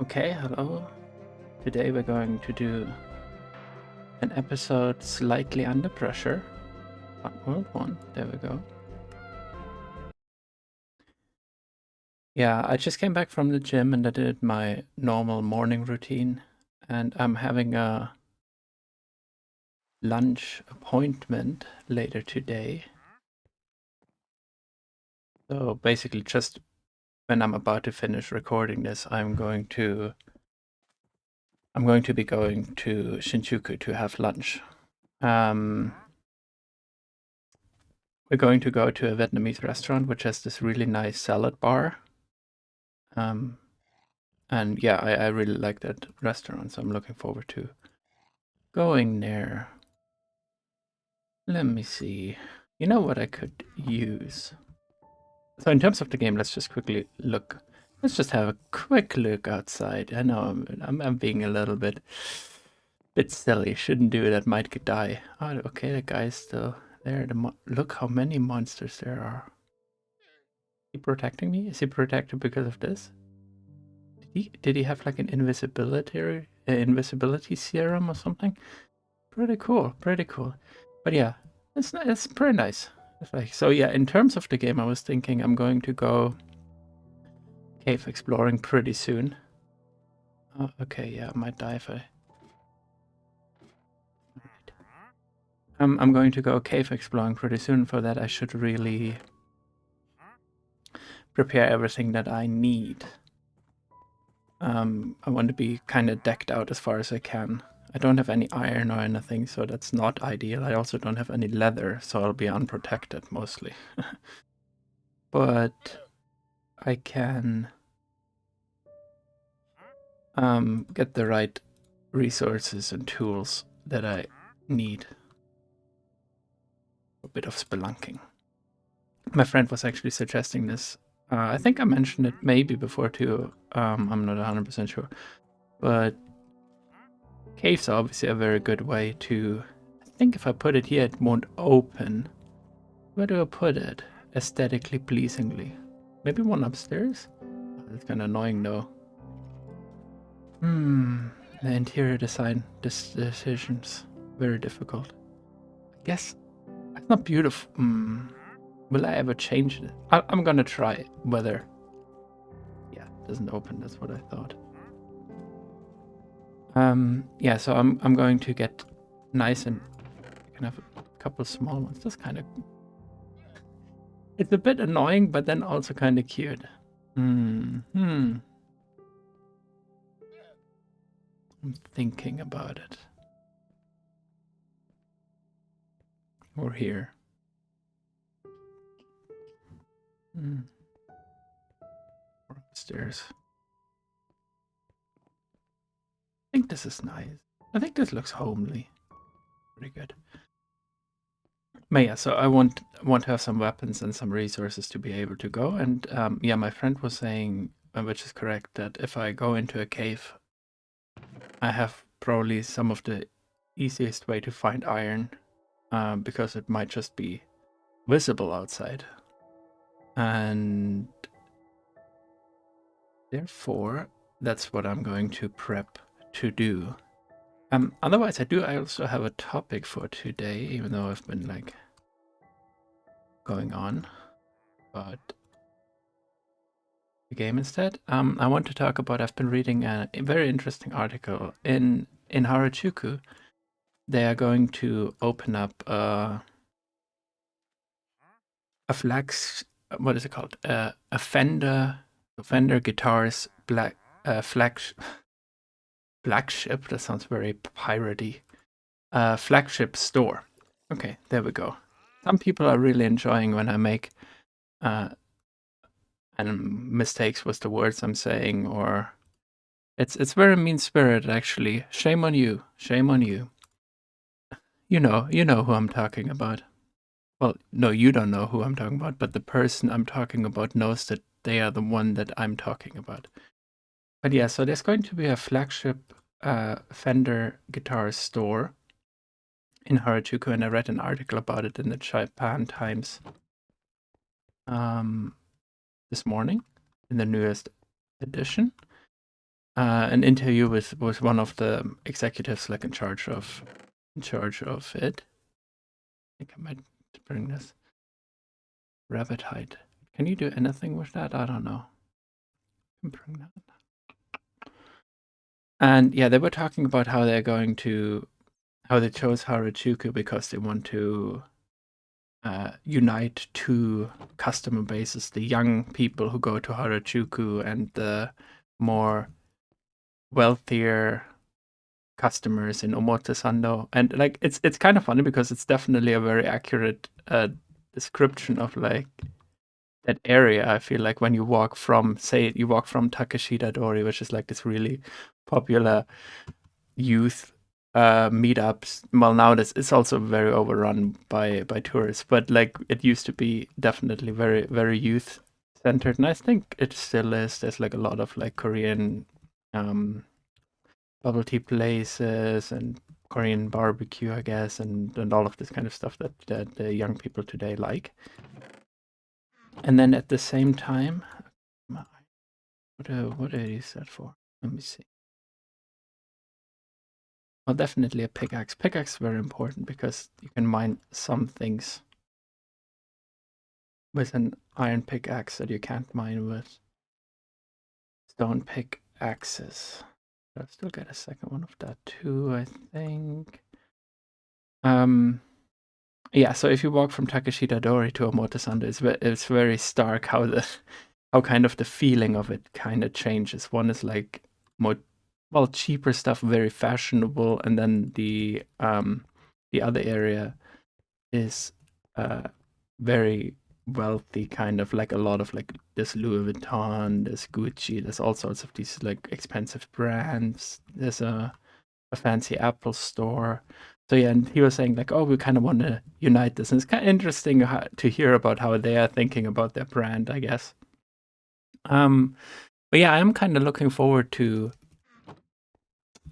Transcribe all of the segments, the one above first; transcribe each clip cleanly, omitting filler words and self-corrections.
Okay, hello. Today we're going to do an episode slightly under pressure. Fun World 1, there we go. Yeah, I just came back from the gym and I did my normal morning routine, and I'm having a lunch appointment later today. So basically just when I'm about to finish recording this, I'm going to be going to Shinjuku to have lunch. We're going to go to a Vietnamese restaurant which has this really nice salad bar. And yeah, I really like that restaurant, so I'm looking forward to going there. Let me see. You know what I could use? So in terms of the game, let's just quickly look. Let's just have a quick look outside. I know I'm being a little bit silly. Shouldn't do that. Might die. Oh, okay, the guy's still there. Look how many monsters there are. Is he protecting me? Is he protected because of this? Did he have like an invisibility serum or something? Pretty cool, pretty cool. But yeah, it's pretty nice. It's like, so yeah, in terms of the game, I was thinking I'm going to go cave exploring pretty soon. Oh, okay, yeah, I might die if I. I'm going to go cave exploring pretty soon. For that, I should really prepare everything that I need. I want to be kind of decked out as far as I can. I don't have any iron or anything, so that's not ideal. I also don't have any leather, so I'll be unprotected mostly. But I can get the right resources and tools that I need. A bit of spelunking. My friend was actually suggesting this. I think I mentioned it maybe before too. I'm not 100% sure. But caves are obviously a very good way to. I think if I put it here, it won't open. Where do I put it? Aesthetically pleasingly. Maybe one upstairs? Oh, that's kind of annoying though. The interior design decisions. Very difficult. I guess it's not beautiful. Will I ever change it? I'm gonna try whether. Yeah, it doesn't open. That's what I thought. Yeah, so I'm going to get nice and I can have a couple small ones. That's kind of. It's a bit annoying, but then also kind of cute. I'm thinking about it. Or here. Or upstairs. I think this is nice. I think this looks homely. Pretty good. But yeah, so I want to have some weapons and some resources to be able to go. And yeah, my friend was saying, which is correct, that if I go into a cave, I have probably some of the easiest way to find iron, because it might just be visible outside. And therefore, that's what I'm going to prep to do. Otherwise, I also have a topic for today, even though I've been like going on, but the game instead. I want to talk about. I've been reading a very interesting article in Harajuku. They are going to open up a flags. What is it called? A Fender guitars flagship. That sounds very piratey. Flagship store. Okay, there we go. Some people are really enjoying when I make and mistakes with the words I'm saying, or it's very mean spirited actually. Shame on you. Shame on you. You know who I'm talking about. Well, no, you don't know who I'm talking about, but the person I'm talking about knows that they are the one that I'm talking about. But yeah, so there's going to be a flagship Fender guitar store in Harajuku, and I read an article about it in the Japan Times this morning in the newest edition. an interview with one of the executives, like in charge of it. I think I might bring this rabbit hide. Can you do anything with that? I don't know. I can bring that. And yeah, they were talking about how they chose Harajuku because they want to unite two customer bases: the young people who go to Harajuku and the more wealthier customers in Omotesando. And like it's kind of funny because it's definitely a very accurate description of like that area. I feel like when you walk from Takeshita Dori, which is like this really popular youth meetups. Well, now it's also very overrun by tourists, but like it used to be definitely very very youth centered, and I think it still is. There's like a lot of like Korean bubble tea places and Korean barbecue, I guess, and all of this kind of stuff that the young people today like. And then at the same time, what do I use that for? Let me see. Well, definitely a pickaxe. Pickaxe is very important because you can mine some things with an iron pickaxe that you can't mine with stone pickaxes. I'll still get a second one of that too, I think. Yeah, so if you walk from Takeshita Dori to Omotesando, it's very stark how kind of the feeling of it kind of changes. One is like more cheaper stuff, very fashionable, and then the other area is very wealthy, kind of like a lot of like there's Louis Vuitton, there's Gucci, there's all sorts of these like expensive brands. There's a fancy Apple store. So yeah, and he was saying like, oh, we kind of want to unite this, and it's kind of interesting to hear about how they are thinking about their brand, I guess. But yeah, I'm kind of looking forward to.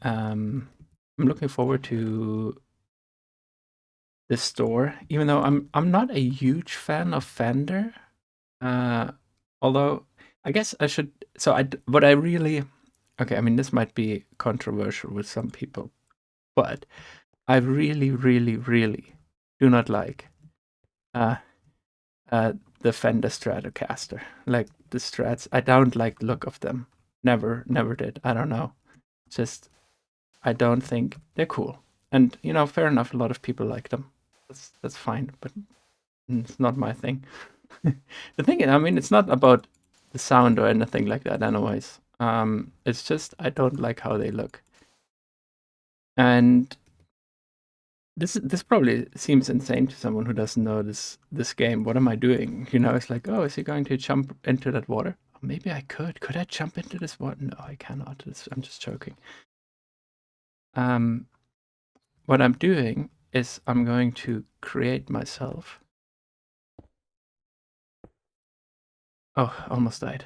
I'm looking forward to the store, even though I'm not a huge fan of Fender. Although I guess I should. So what I really, okay, I mean this might be controversial with some people, but I really, really, really do not like uh, the Fender Stratocaster. Like the Strats, I don't like the look of them. Never did. I don't know. Just I don't think they're cool. And fair enough. A lot of people like them. That's fine, but it's not my thing. The thing is, I mean, it's not about the sound or anything like that. Anyways, it's just I don't like how they look. And this probably seems insane to someone who doesn't know this game. What am I doing? It's like, oh, is he going to jump into that water? Oh, maybe I could. Could I jump into this water? No, I cannot. I'm just joking. What I'm doing is I'm going to create myself. Oh, almost died.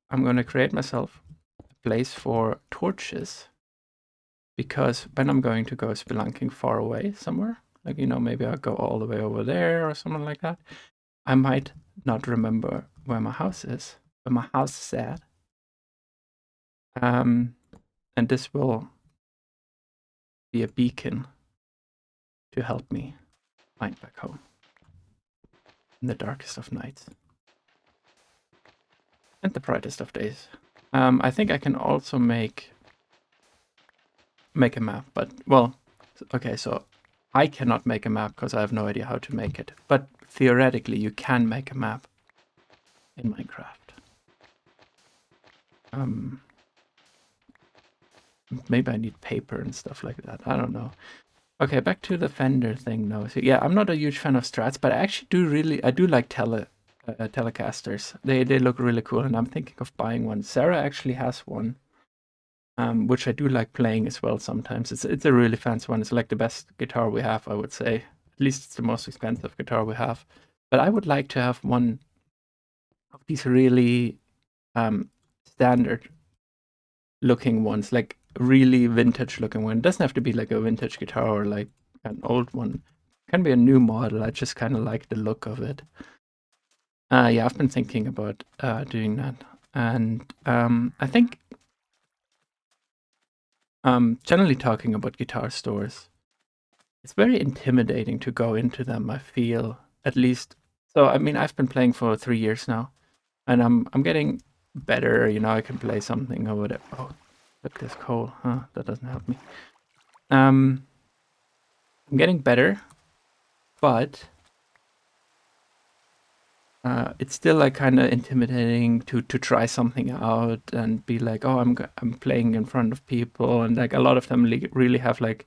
I'm going to create myself a place for torches, because when I'm going to go spelunking far away somewhere, like, maybe I'll go all the way over there or something like that, I might not remember where my house is, at. And this will be a beacon to help me find back home in the darkest of nights and the brightest of days. I think I can also make a map, but well, okay, so I cannot make a map because I have no idea how to make it. But theoretically, you can make a map in Minecraft. Maybe I need paper and stuff like that. I don't know. Okay, back to the Fender thing now. So yeah, I'm not a huge fan of Strats, but I actually do like Telecasters. They look really cool, and I'm thinking of buying one. Sarah actually has one, which I do like playing as well sometimes. It's a really fancy one. It's like the best guitar we have, I would say. At least it's the most expensive guitar we have. But I would like to have one of these really standard looking ones, like really vintage looking one. It doesn't have to be like a vintage guitar or like an old one. It can be a new model. I just kind of like the look of it. Yeah, I've been thinking about doing that. And I think generally talking about guitar stores, it's very intimidating to go into them, I feel, at least. So I mean, I've been playing for 3 years now, and I'm getting better. You know, I can play something or whatever. Oh, look, there's coal. Huh, that doesn't help me. Um, I'm getting better, but it's still like kind of intimidating to try something out and be like, oh, I'm playing in front of people, and like a lot of them really have like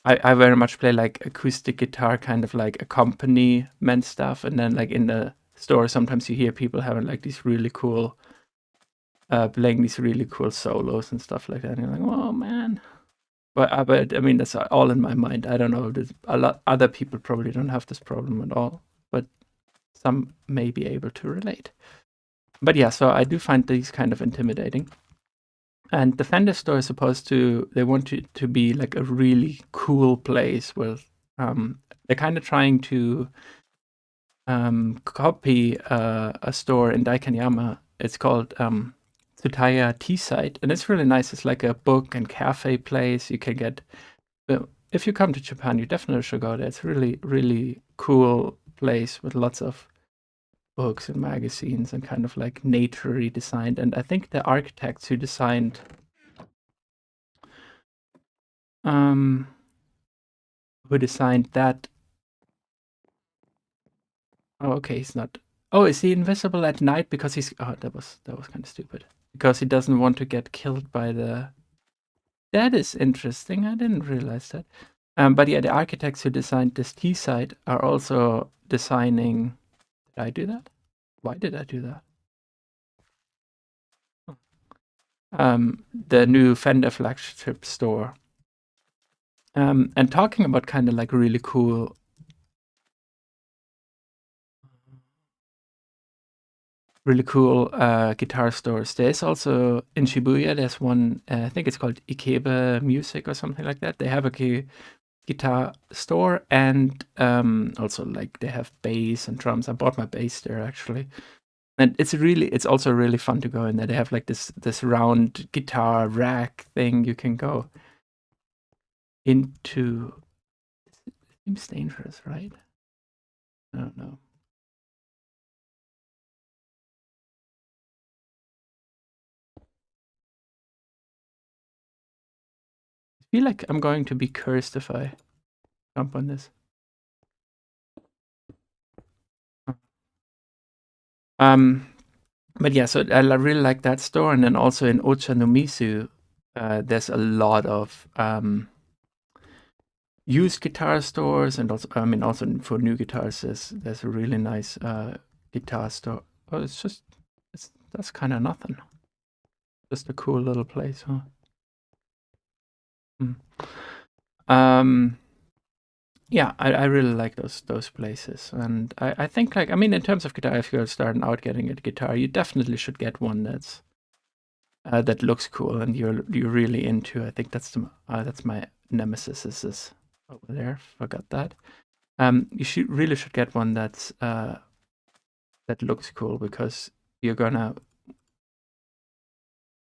I very much play like acoustic guitar, kind of like accompaniment stuff, and then like in the store sometimes you hear people having like these really cool playing these really cool solos and stuff like that, and you're like, oh man. But I mean, that's all in my mind. I don't know. There's a lot other people probably don't have this problem at all, but some may be able to relate. But yeah, so I do find these kind of intimidating. And the Fender store is supposed to, they want it to be like a really cool place with, they're kind of trying to copy a store in Daikanyama. It's called Tsutaya Tea Site, and it's really nice. It's like a book and cafe place. You can get, if you come to Japan, you definitely should go there. It's really, really cool place with lots of books and magazines and kind of like nature-y designed. And I think the architects um, who designed that. Oh, okay, he's not. Oh, is he invisible at night because he's? Oh, that was kind of stupid. Because he doesn't want to get killed by the. That is interesting. I didn't realize that. But yeah, the architects who designed this tea site are also designing. Did I do that? Why did I do that? The new Fender flagship store. And talking about kind of like really cool guitar stores. There's also in Shibuya, there's one, I think it's called Ikebe Music or something like that. They have a guitar store, and also like they have bass and drums. I bought my bass there actually. And it's also really fun to go in there. They have like this round guitar rack thing you can go into. It seems dangerous, right? I don't know. I feel like I'm going to be cursed if I jump on this. Um, but yeah, so I really like that store, and then also in Ochanomizu, there's a lot of used guitar stores, and also I mean also for new guitars, there's a really nice guitar store. Oh, that's kind of nothing. Just a cool little place, huh? Mm. Um, yeah, I really like those places, and I think like I mean in terms of guitar, if you're starting out getting a guitar, you definitely should get one that looks cool and you're really into. I think that's my nemesis is this over there. Forgot that. You should get one that looks cool because you're gonna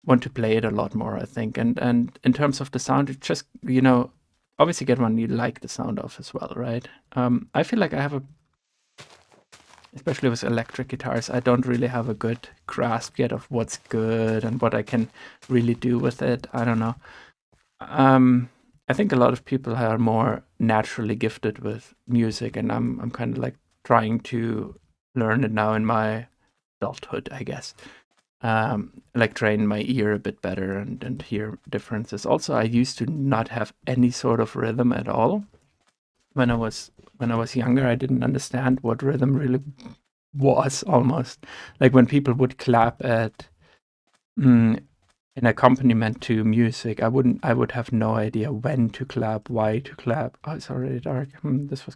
want to play it a lot more, I think. And in terms of the sound, it just obviously get one you like the sound of as well, right? I feel like I have especially with electric guitars, I don't really have a good grasp yet of what's good and what I can really do with it. I don't know. I think a lot of people are more naturally gifted with music, and I'm kind of like trying to learn it now in my adulthood, I guess. Like train my ear a bit better and hear differences. Also, I used to not have any sort of rhythm at all. When I was younger, I didn't understand what rhythm really was almost. Like when people would clap at mm, an accompaniment to music, I would have no idea when to clap, why to clap. Oh, it's already dark. This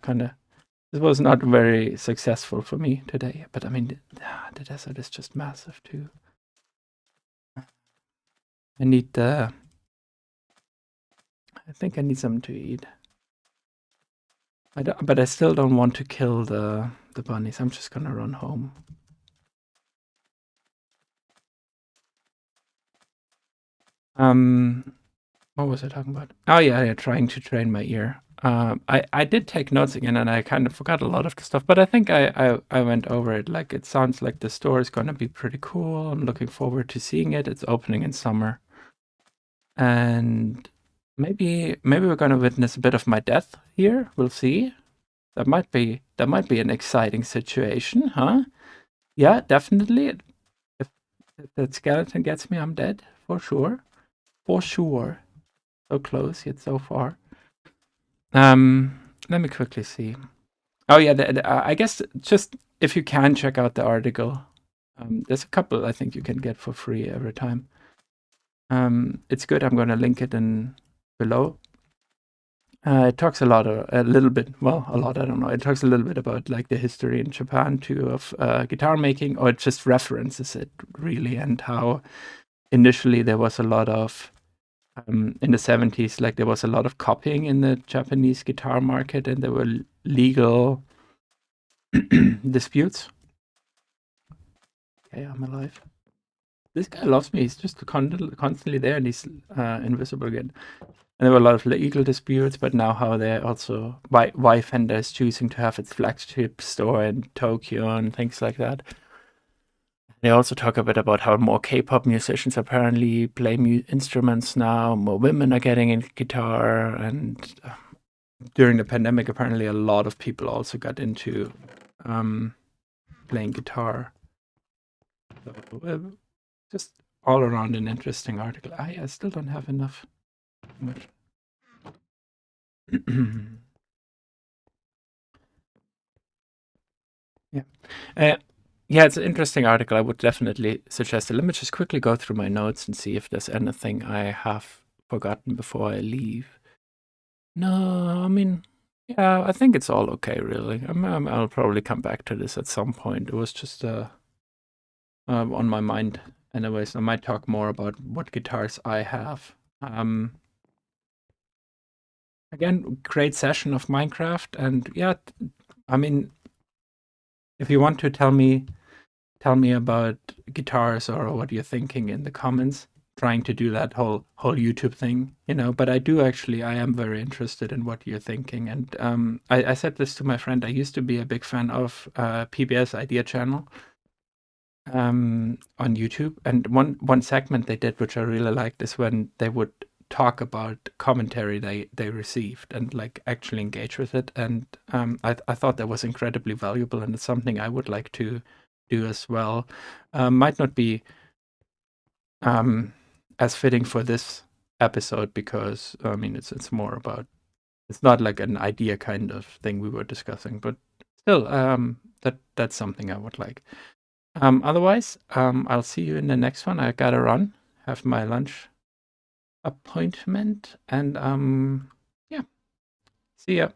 was not very successful for me today. But I mean, the desert is just massive too. I need the. I think I need something to eat. But I still don't want to kill the bunnies. I'm just gonna run home. What was I talking about? Oh yeah, trying to train my ear. I did take notes again, and I kind of forgot a lot of the stuff, but I think I went over it. Like, it sounds like the store is gonna be pretty cool. I'm looking forward to seeing it. It's opening in summer, and maybe we're gonna witness a bit of my death here. We'll see. That might be an exciting situation, huh? Yeah, definitely. If that skeleton gets me, I'm dead for sure. For sure. So close yet so far. Let me quickly see. Oh yeah, I guess just if you can check out the article. There's a couple I think you can get for free every time. It's good. I'm gonna link it in below. It talks a little bit, well, a lot, I don't know. It talks a little bit about like the history in Japan too of guitar making, or it just references it really, and how initially there was a lot of in the 70s, like there was a lot of copying in the Japanese guitar market, and there were legal disputes. Okay, I'm alive. This guy loves me. He's just constantly there, and he's invisible again. And there were a lot of legal disputes, but now how they're also why Fender is choosing to have its flagship store in Tokyo and things like that. They also talk a bit about how more K-pop musicians apparently play instruments now. More women are getting into guitar, and during the pandemic, apparently a lot of people also got into playing guitar. So, just all around an interesting article. I still don't have enough. Yeah. Yeah, it's an interesting article. I would definitely suggest it. Let me just quickly go through my notes and see if there's anything I have forgotten before I leave. No, I mean, yeah, I think it's all okay, really. I'll probably come back to this at some point. It was just on my mind. Anyways, I might talk more about what guitars I have. Again, great session of Minecraft, and yeah, I mean, if you want to tell me about guitars or what you're thinking in the comments, trying to do that whole YouTube thing, but I am very interested in what you're thinking. And I said this to my friend. I used to be a big fan of PBS Idea Channel on YouTube, and one segment they did, which I really liked, is when they would talk about commentary they received and like actually engage with it. And I thought that was incredibly valuable, and it's something I would like to do as well. Might not be as fitting for this episode, because I mean it's more about, it's not like an idea kind of thing we were discussing, but still that's something I would like. Otherwise, I'll see you in the next one. I gotta run, have my lunch appointment, and yeah, see ya.